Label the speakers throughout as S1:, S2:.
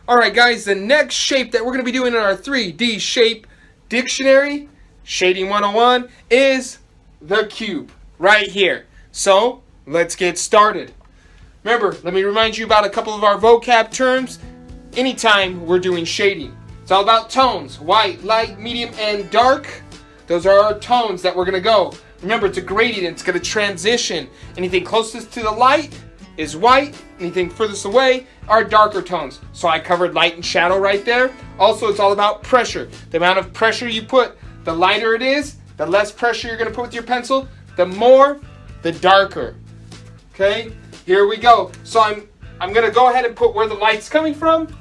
S1: Alright guys, the next shape that we're going to be doing in our 3D shape dictionary, Shading 101, is the cube, right here. So, let's get started. Remember, let me remind you about a couple of our vocab terms anytime we're doing shading. It's all about tones, white, light, medium, and dark. Those are our tones that we're going to go. Remember, it's a gradient, it's going to transition. Anything closest to the light is white, anything furthest away are darker tones. So I covered light and shadow right there. Also, it's all about pressure. The amount of pressure you put, the lighter it is, the less pressure you're going to put with your pencil, the more, the darker. Okay, here we go. So I'm going to go ahead and put where the light's coming from.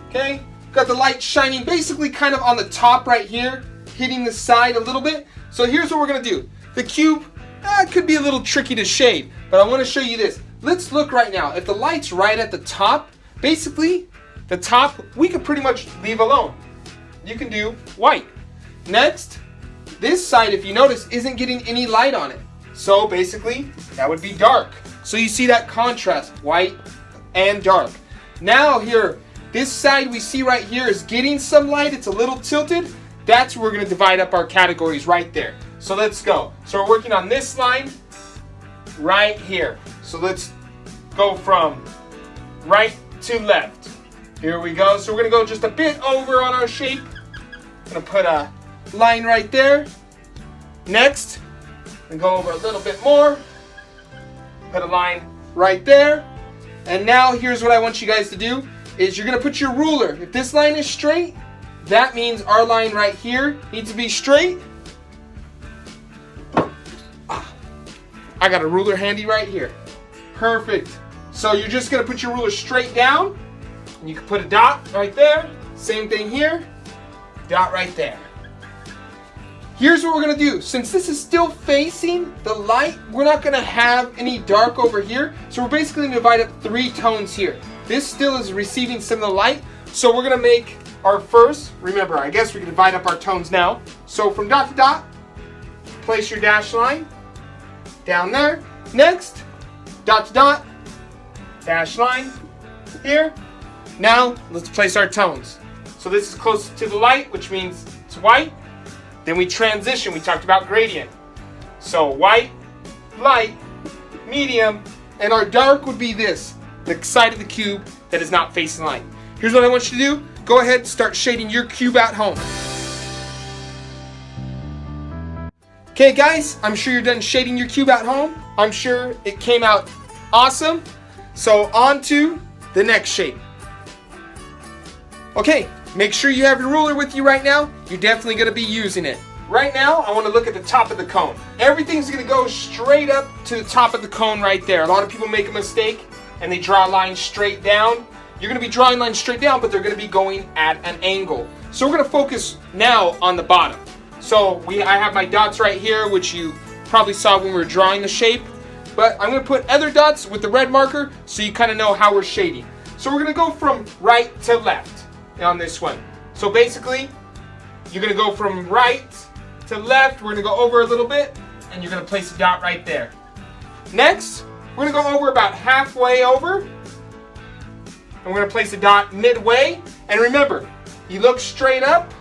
S1: Okay, got the light shining basically kind of on the top right here, hitting the side a little bit. So here's what we're going to do. The cube could be a little tricky to shade, but I want to show you this. Let's look right now. If the light's right at the top, basically the top we could pretty much leave alone. You can do white. Next, this side, if you notice, isn't getting any light on it. So basically that would be dark. So you see that contrast, white and dark. Now here, this side we see right here is getting some light. It's a little tilted. That's where we're going to divide up our categories right there. So let's go. So we're working on this line right here. So let's go from right to left. Here we go. So we're going to go just a bit over on our shape. I'm going to put a line right there. Next, and go over a little bit more. Put a line right there. And now here's what I want you guys to do is you're going to put your ruler. If this line is straight, that means our line right here needs to be straight. I got a ruler handy right here. Perfect. So you're just going to put your ruler straight down. And you can put a dot right there. Same thing here. Dot right there. Here's what we're going to do. Since this is still facing the light, we're not going to have any dark over here. So we're basically going to divide up 3 tones here. This still is receiving some of the light. So we're going to make our first, remember, I guess we can divide up our tones now. So from dot to dot, place your dash line down there. Next, dot to dot, dash line here. Now, let's place our tones. So this is close to the light, which means it's white. Then we transition. We talked about gradient. So white, light, medium, and our dark would be this, the side of the cube that is not facing light. Here's what I want you to do. Go ahead and start shading your cube at home. Okay guys, I'm sure you're done shading your cube at home. I'm sure it came out awesome. So on to the next shape. Okay, make sure you have your ruler with you right now. You're definitely going to be using it. Right now, I want to look at the top of the cone. Everything's going to go straight up to the top of the cone right there. A lot of people make a mistake and they draw a line straight down. You're going to be drawing lines straight down, but they're going to be going at an angle. So we're going to focus now on the bottom. So I have my dots right here, which you probably saw when we were drawing the shape. But I'm going to put other dots with the red marker so you kind of know how we're shading. So we're going to go from right to left on this one. So basically, you're going to go from right to left. We're going to go over a little bit, and you're going to place a dot right there. Next, we're going to go over about halfway over. And we're going to place a dot midway. And remember, you look straight up.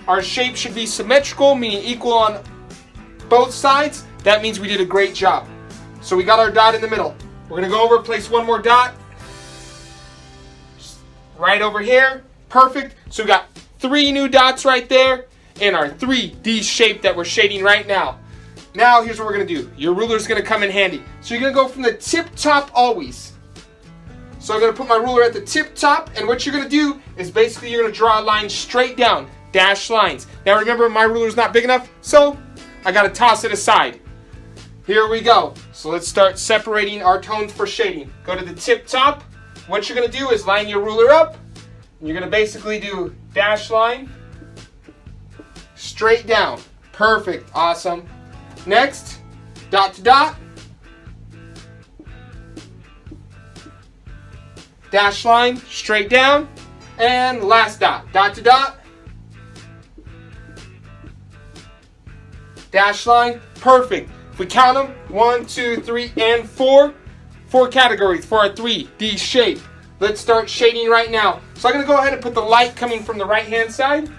S1: Our shape should be symmetrical, meaning equal on both sides. That means we did a great job. So we got our dot in the middle. We're going to go over, place one more dot. Right over here. Perfect. So we got 3 new dots right there in our 3D shape that we're shading right now. Now here's what we're going to do. Your ruler is going to come in handy. So you're going to go from the tip top always. So I'm going to put my ruler at the tip top, and what you're going to do is basically you're going to draw a line straight down. Dash lines. Now remember, my ruler is not big enough, so I got to toss it aside. Here we go. So let's start separating our tones for shading. Go to the tip top. What you're going to do is line your ruler up. And you're going to basically do dash line straight down. Perfect. Awesome. Next, dot to dot. Dash line straight down. And last dot. Dot to dot. Dash line, perfect. If we count them, 1, 2, 3, and 4. 4 categories for our 3D shape. let's start shading right now. So I'm going to go ahead and put the light coming from the right hand side.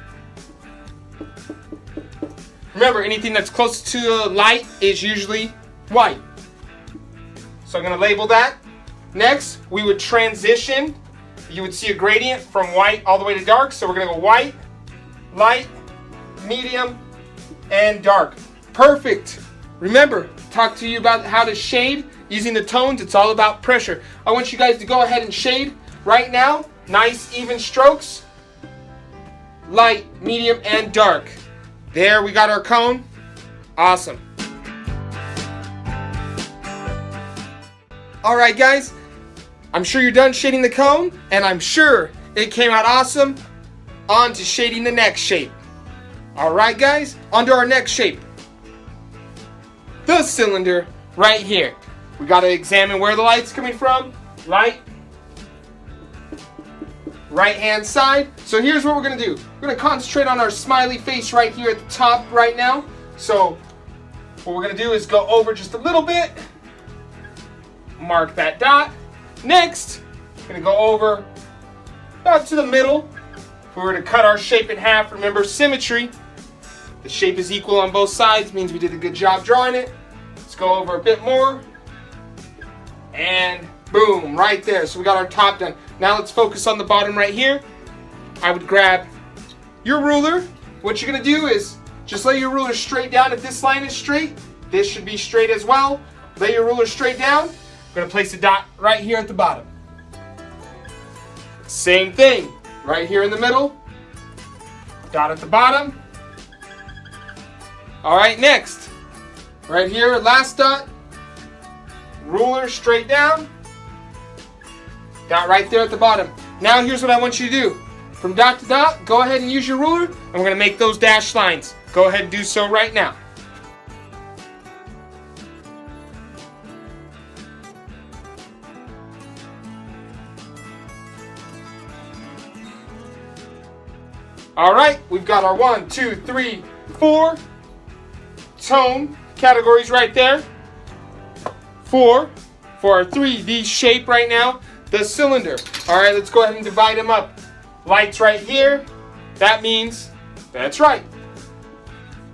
S1: Remember, anything that's close to light is usually white. So I'm going to label that. Next, we would transition. You would see a gradient from white all the way to dark. So we're going to go white, light, medium, and dark. Perfect. Remember, talk to you about how to shade using the tones. It's all about pressure. I want you guys to go ahead and shade right now. Nice even strokes. Light, medium, and dark. There, we got our cone. Awesome. All right, guys. I'm sure you're done shading the cone, and I'm sure it came out awesome. On to shading the next shape. All right, guys, on to our next shape. The cylinder right here. We got to examine where the light's coming from. Light. Right hand side. So here's what we're going to do. We're going to concentrate on our smiley face right here at the top right now. So what we're going to do is go over just a little bit. Mark that dot. Next, we're going to go over about to the middle. If we were to cut our shape in half, remember symmetry. The shape is equal on both sides, means we did a good job drawing it. Let's go over a bit more. And boom, right there. So we got our top done. Now let's focus on the bottom right here. I would grab your ruler. What you're going to do is just lay your ruler straight down. If this line is straight, this should be straight as well. Lay your ruler straight down. I'm going to place a dot right here at the bottom. Same thing, right here in the middle. Dot at the bottom. All right, next. Right here, last dot. Ruler straight down. Dot right there at the bottom. Now here's what I want you to do. From dot to dot, go ahead and use your ruler. And we're going to make those dashed lines. Go ahead and do so right now. All right, we've got our 1, 2, 3, 4 tone categories right there. 4 for our 3D shape right now. The cylinder. All right, let's go ahead and divide them up. Light's right here. That means, that's right,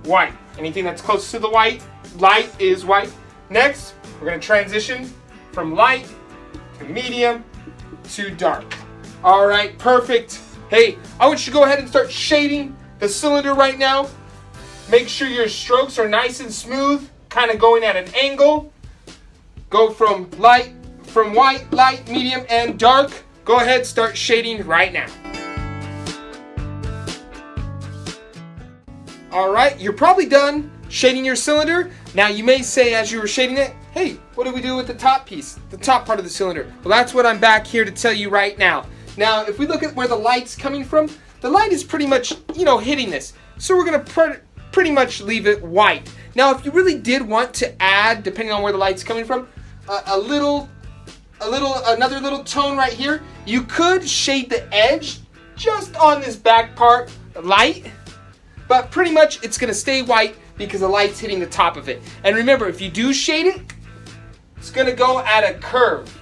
S1: white. Anything that's close to the white, light is white. Next, we're going to transition from light to medium to dark. All right, perfect. Hey, I want you to go ahead and start shading the cylinder right now. Make sure your strokes are nice and smooth, kind of going at an angle. Go from white, light, medium, and dark. Go ahead, start shading right now. All right, you're probably done shading your cylinder. Now you may say as you were shading it, hey, what do we do with the top piece, the top part of the cylinder? Well, that's what I'm back here to tell you right now. Now, if we look at where the light's coming from, the light is pretty much, hitting this. So we're going to pretty much leave it white. Now, if you really did want to add, depending on where the light's coming from, another little tone right here, you could shade the edge just on this back part light, but pretty much it's going to stay white because the light's hitting the top of it. And remember, if you do shade it, it's going to go at a curve.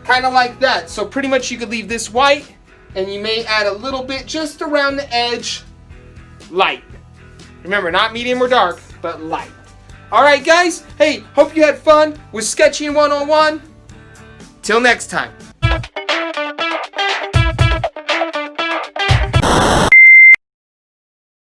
S1: Kind of like that. So pretty much you could leave this white, and you may add a little bit just around the edge, light. Remember, not medium or dark, but light. All right, guys. Hey, hope you had fun with Sketching 101. Till next time.